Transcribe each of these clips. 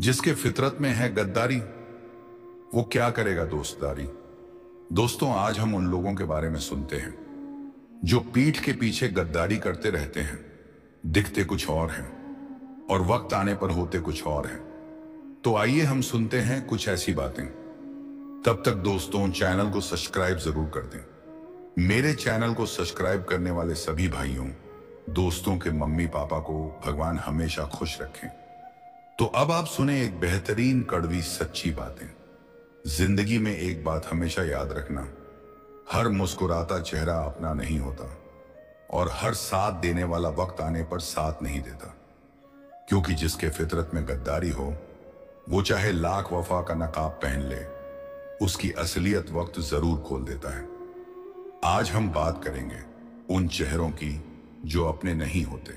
जिसके फितरत में है गद्दारी, वो क्या करेगा दोस्तदारी। दोस्तों, आज हम उन लोगों के बारे में सुनते हैं जो पीठ के पीछे गद्दारी करते रहते हैं, दिखते कुछ और हैं और वक्त आने पर होते कुछ और हैं। तो आइए हम सुनते हैं कुछ ऐसी बातें। तब तक दोस्तों, चैनल को सब्सक्राइब जरूर कर दें। मेरे चैनल को सब्सक्राइब करने वाले सभी भाइयों दोस्तों के मम्मी पापा को भगवान हमेशा खुश रखें। तो अब आप सुने एक बेहतरीन कड़वी सच्ची बातें। जिंदगी में एक बात हमेशा याद रखना, हर मुस्कुराता चेहरा अपना नहीं होता और हर साथ देने वाला वक्त आने पर साथ नहीं देता। क्योंकि जिसके फितरत में गद्दारी हो, वो चाहे लाख वफा का नकाब पहन ले, उसकी असलियत वक्त जरूर खोल देता है। आज हम बात करेंगे उन चेहरों की जो अपने नहीं होते,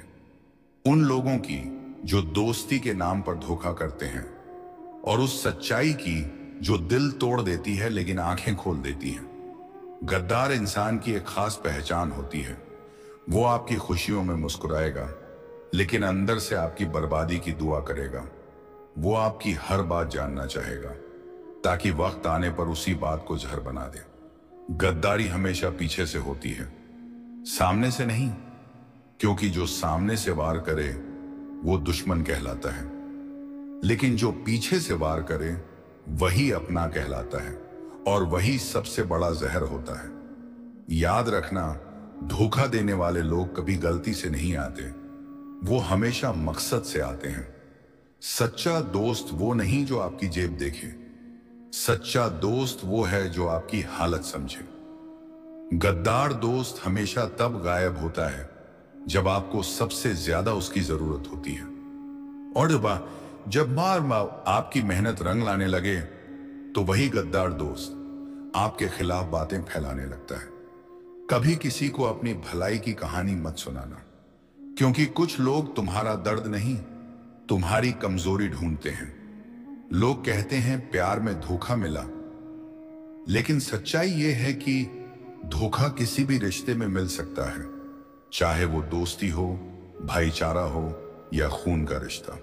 उन लोगों की जो दोस्ती के नाम पर धोखा करते हैं, और उस सच्चाई की जो दिल तोड़ देती है लेकिन आंखें खोल देती है। गद्दार इंसान की एक खास पहचान होती है। वो आपकी खुशियों में मुस्कुराएगा लेकिन अंदर से आपकी बर्बादी की दुआ करेगा। वो आपकी हर बात जानना चाहेगा ताकि वक्त आने पर उसी बात को जहर बना दे। गद्दारी हमेशा पीछे से होती है, सामने से नहीं, क्योंकि जो सामने से वार करे वो दुश्मन कहलाता है, लेकिन जो पीछे से वार करे वही अपना कहलाता है, और वही सबसे बड़ा जहर होता है। याद रखना, धोखा देने वाले लोग कभी गलती से नहीं आते, वो हमेशा मकसद से आते हैं। सच्चा दोस्त वो नहीं जो आपकी जेब देखे, सच्चा दोस्त वो है जो आपकी हालत समझे। गद्दार दोस्त हमेशा तब गायब होता है जब आपको सबसे ज्यादा उसकी जरूरत होती है, और जब आपकी मेहनत रंग लाने लगे तो वही गद्दार दोस्त आपके खिलाफ बातें फैलाने लगता है। कभी किसी को अपनी भलाई की कहानी मत सुनाना, क्योंकि कुछ लोग तुम्हारा दर्द नहीं, तुम्हारी कमजोरी ढूंढते हैं। लोग कहते हैं प्यार में धोखा मिला, लेकिन सच्चाई यह है कि धोखा किसी भी रिश्ते में मिल सकता है, चाहे वो दोस्ती हो, भाईचारा हो या खून का रिश्ता।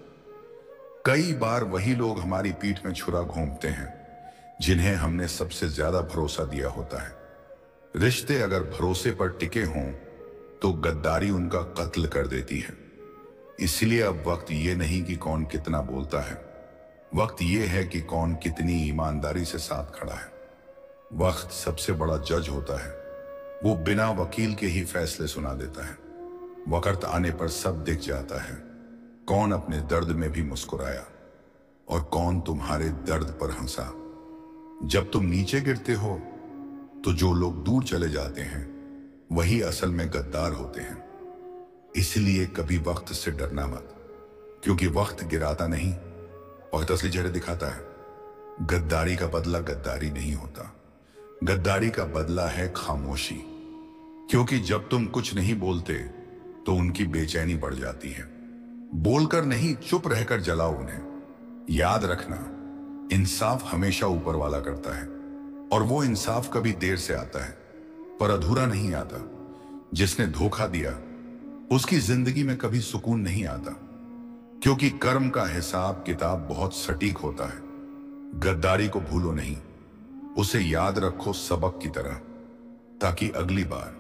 कई बार वही लोग हमारी पीठ में छुरा घोंपते हैं जिन्हें हमने सबसे ज्यादा भरोसा दिया होता है। रिश्ते अगर भरोसे पर टिके हों तो गद्दारी उनका कत्ल कर देती है। इसलिए अब वक्त ये नहीं कि कौन कितना बोलता है, वक्त ये है कि कौन कितनी ईमानदारी से साथ खड़ा है। वक्त सबसे बड़ा जज होता है, वो बिना वकील के ही फैसले सुना देता है। वक्त आने पर सब दिख जाता है, कौन अपने दर्द में भी मुस्कुराया और कौन तुम्हारे दर्द पर हंसा। जब तुम नीचे गिरते हो तो जो लोग दूर चले जाते हैं वही असल में गद्दार होते हैं। इसलिए कभी वक्त से डरना मत, क्योंकि वक्त गिराता नहीं, वक्त असली चेहरे दिखाता है। गद्दारी का बदला गद्दारी नहीं होता, गद्दारी का बदला है खामोशी। क्योंकि जब तुम कुछ नहीं बोलते तो उनकी बेचैनी बढ़ जाती है। बोलकर नहीं, चुप रहकर जलाओ उन्हें। याद रखना, इंसाफ हमेशा ऊपर वाला करता है, और वो इंसाफ कभी देर से आता है पर अधूरा नहीं आता। जिसने धोखा दिया उसकी जिंदगी में कभी सुकून नहीं आता, क्योंकि कर्म का हिसाब किताब बहुत सटीक होता है। गद्दारी को भूलो नहीं, उसे याद रखो सबक की तरह, ताकि अगली बार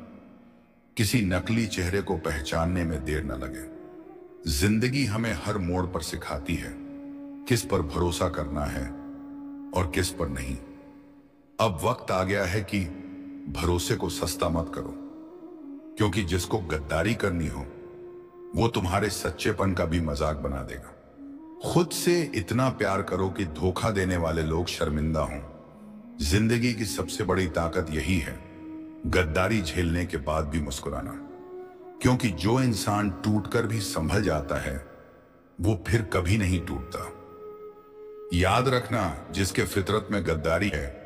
किसी नकली चेहरे को पहचानने में देर न लगे। जिंदगी हमें हर मोड़ पर सिखाती है किस पर भरोसा करना है और किस पर नहीं। अब वक्त आ गया है कि भरोसे को सस्ता मत करो, क्योंकि जिसको गद्दारी करनी हो वो तुम्हारे सच्चेपन का भी मजाक बना देगा। खुद से इतना प्यार करो कि धोखा देने वाले लोग शर्मिंदा हों। जिंदगी की सबसे बड़ी ताकत यही है, गद्दारी झेलने के बाद भी मुस्कुराना, क्योंकि जो इंसान टूटकर भी संभल जाता है वो फिर कभी नहीं टूटता। याद रखना, जिसके फितरत में गद्दारी है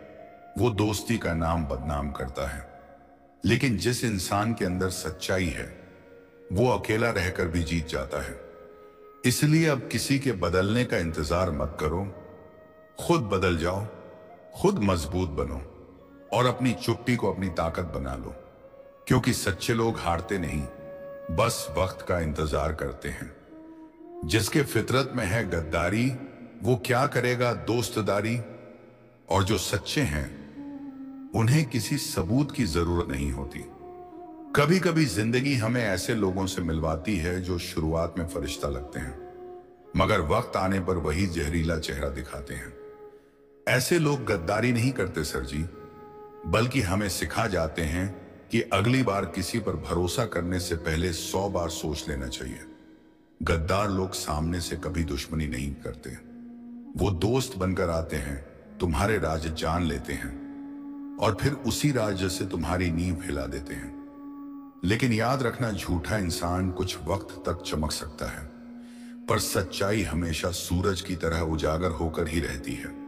वो दोस्ती का नाम बदनाम करता है, लेकिन जिस इंसान के अंदर सच्चाई है वो अकेला रहकर भी जीत जाता है। इसलिए अब किसी के बदलने का इंतजार मत करो, खुद बदल जाओ, खुद मजबूत बनो और अपनी चुप्पी को अपनी ताकत बना लो, क्योंकि सच्चे लोग हारते नहीं, बस वक्त का इंतजार करते हैं। जिसके फितरत में है गद्दारी वो क्या करेगा दोस्तदारी। और जो सच्चे हैं उन्हें किसी सबूत की जरूरत नहीं होती। कभी कभी जिंदगी हमें ऐसे लोगों से मिलवाती है जो शुरुआत में फरिश्ता लगते हैं, मगर वक्त आने पर वही जहरीला चेहरा दिखाते हैं। ऐसे लोग गद्दारी नहीं करते सर जी, बल्कि हमें सिखा जाते हैं कि अगली बार किसी पर भरोसा करने से पहले 100 बार सोच लेना चाहिए। गद्दार लोग सामने से कभी दुश्मनी नहीं करते, वो दोस्त बनकर आते हैं, तुम्हारे राज जान लेते हैं और फिर उसी राज से तुम्हारी नींव हिला देते हैं। लेकिन याद रखना, झूठा इंसान कुछ वक्त तक चमक सकता है, पर सच्चाई हमेशा सूरज की तरह उजागर होकर ही रहती है।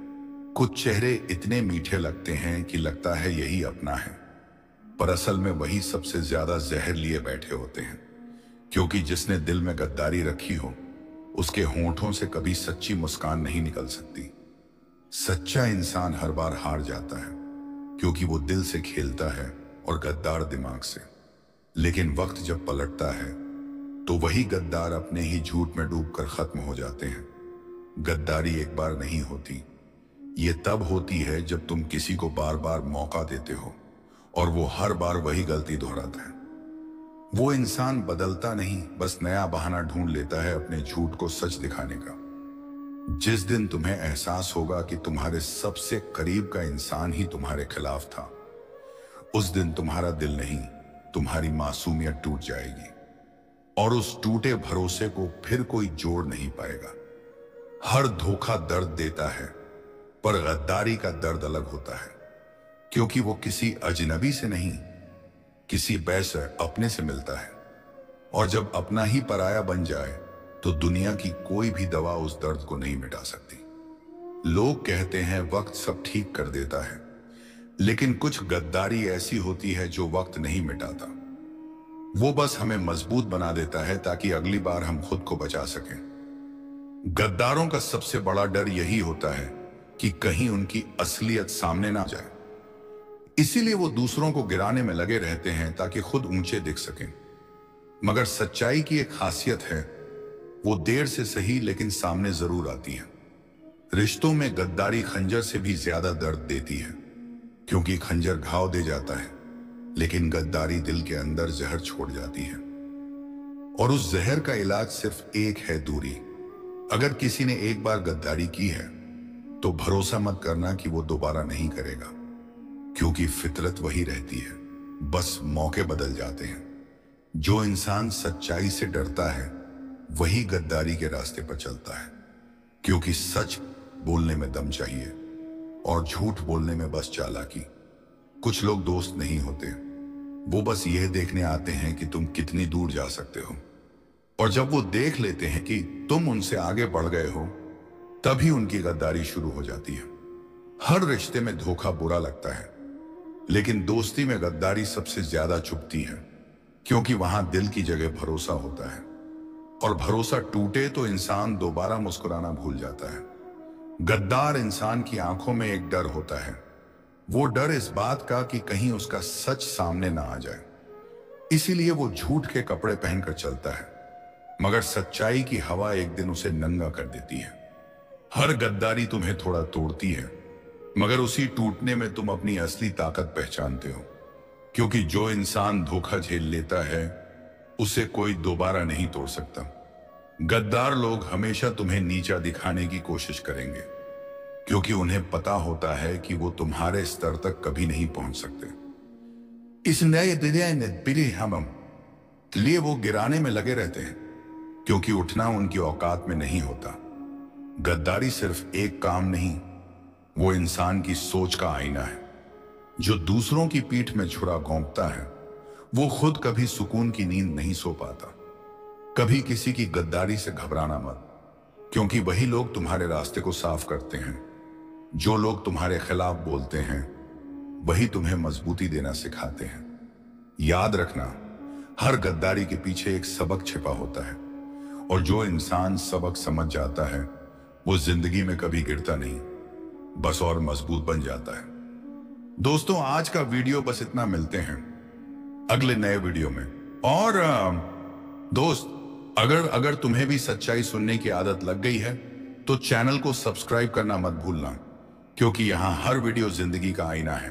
कुछ चेहरे इतने मीठे लगते हैं कि लगता है यही अपना है, पर असल में वही सबसे ज्यादा जहर लिए बैठे होते हैं, क्योंकि जिसने दिल में गद्दारी रखी हो उसके होंठों से कभी सच्ची मुस्कान नहीं निकल सकती। सच्चा इंसान हर बार हार जाता है, क्योंकि वो दिल से खेलता है और गद्दार दिमाग से। लेकिन वक्त जब पलटता है तो वही गद्दार अपने ही झूठ में डूबकर खत्म हो जाते हैं। गद्दारी एक बार नहीं होती, ये तब होती है जब तुम किसी को बार बार मौका देते हो और वो हर बार वही गलती दोहराता है। वो इंसान बदलता नहीं, बस नया बहाना ढूंढ लेता है अपने झूठ को सच दिखाने का। जिस दिन तुम्हें एहसास होगा कि तुम्हारे सबसे करीब का इंसान ही तुम्हारे खिलाफ था, उस दिन तुम्हारा दिल नहीं, तुम्हारी मासूमियत टूट जाएगी और उस टूटे भरोसे को फिर कोई जोड़ नहीं पाएगा। हर धोखा दर्द देता है, पर गद्दारी का दर्द अलग होता है, क्योंकि वो किसी अजनबी से नहीं, किसी वैसे अपने से मिलता है। और जब अपना ही पराया बन जाए तो दुनिया की कोई भी दवा उस दर्द को नहीं मिटा सकती। लोग कहते हैं वक्त सब ठीक कर देता है, लेकिन कुछ गद्दारी ऐसी होती है जो वक्त नहीं मिटाता। वो बस हमें मजबूत बना देता है ताकि अगली बार हम खुद को बचा सकें। गद्दारों का सबसे बड़ा डर यही होता है कि कहीं उनकी असलियत सामने ना जाए, इसीलिए वो दूसरों को गिराने में लगे रहते हैं ताकि खुद ऊंचे दिख सकें। मगर सच्चाई की एक खासियत है, वो देर से सही लेकिन सामने जरूर आती है। रिश्तों में गद्दारी खंजर से भी ज्यादा दर्द देती है, क्योंकि खंजर घाव दे जाता है, लेकिन गद्दारी दिल के अंदर जहर छोड़ जाती है। और उस जहर का इलाज सिर्फ एक है, दूरी। अगर किसी ने एक बार गद्दारी की है तो भरोसा मत करना कि वो दोबारा नहीं करेगा, क्योंकि फितरत वही रहती है, बस मौके बदल जाते हैं। जो इंसान सच्चाई से डरता है वही गद्दारी के रास्ते पर चलता है, क्योंकि सच बोलने में दम चाहिए और झूठ बोलने में बस चालाकी। कुछ लोग दोस्त नहीं होते, वो बस यह देखने आते हैं कि तुम कितनी दूर जा सकते हो, और जब वो देख लेते हैं कि तुम उनसे आगे बढ़ गए हो, तभी उनकी गद्दारी शुरू हो जाती है। हर रिश्ते में धोखा बुरा लगता है, लेकिन दोस्ती में गद्दारी सबसे ज्यादा चुभती है, क्योंकि वहां दिल की जगह भरोसा होता है, और भरोसा टूटे तो इंसान दोबारा मुस्कुराना भूल जाता है। गद्दार इंसान की आंखों में एक डर होता है, वो डर इस बात का कि कहीं उसका सच सामने ना आ जाए, इसीलिए वो झूठ के कपड़े पहनकर चलता है, मगर सच्चाई की हवा एक दिन उसे नंगा कर देती है। हर गद्दारी तुम्हें थोड़ा तोड़ती है, मगर उसी टूटने में तुम अपनी असली ताकत पहचानते हो, क्योंकि जो इंसान धोखा झेल लेता है उसे कोई दोबारा नहीं तोड़ सकता। गद्दार लोग हमेशा तुम्हें नीचा दिखाने की कोशिश करेंगे, क्योंकि उन्हें पता होता है कि वो तुम्हारे स्तर तक कभी नहीं पहुंच सकते। इसलिए वो गिराने में लगे रहते हैं, क्योंकि उठना उनकी औकात में नहीं होता। गद्दारी सिर्फ एक काम नहीं, वो इंसान की सोच का आईना है। जो दूसरों की पीठ में छुरा घोंपता है वो खुद कभी सुकून की नींद नहीं सो पाता। कभी किसी की गद्दारी से घबराना मत, क्योंकि वही लोग तुम्हारे रास्ते को साफ करते हैं। जो लोग तुम्हारे खिलाफ बोलते हैं वही तुम्हें मजबूती देना सिखाते हैं। याद रखना, हर गद्दारी के पीछे एक सबक छिपा होता है, और जो इंसान सबक समझ जाता है वो जिंदगी में कभी गिरता नहीं, बस और मजबूत बन जाता है। दोस्तों, आज का वीडियो बस इतना। मिलते हैं अगले नए वीडियो में। और दोस्त, अगर तुम्हें भी सच्चाई सुनने की आदत लग गई है तो चैनल को सब्सक्राइब करना मत भूलना, क्योंकि यहां हर वीडियो जिंदगी का आईना है।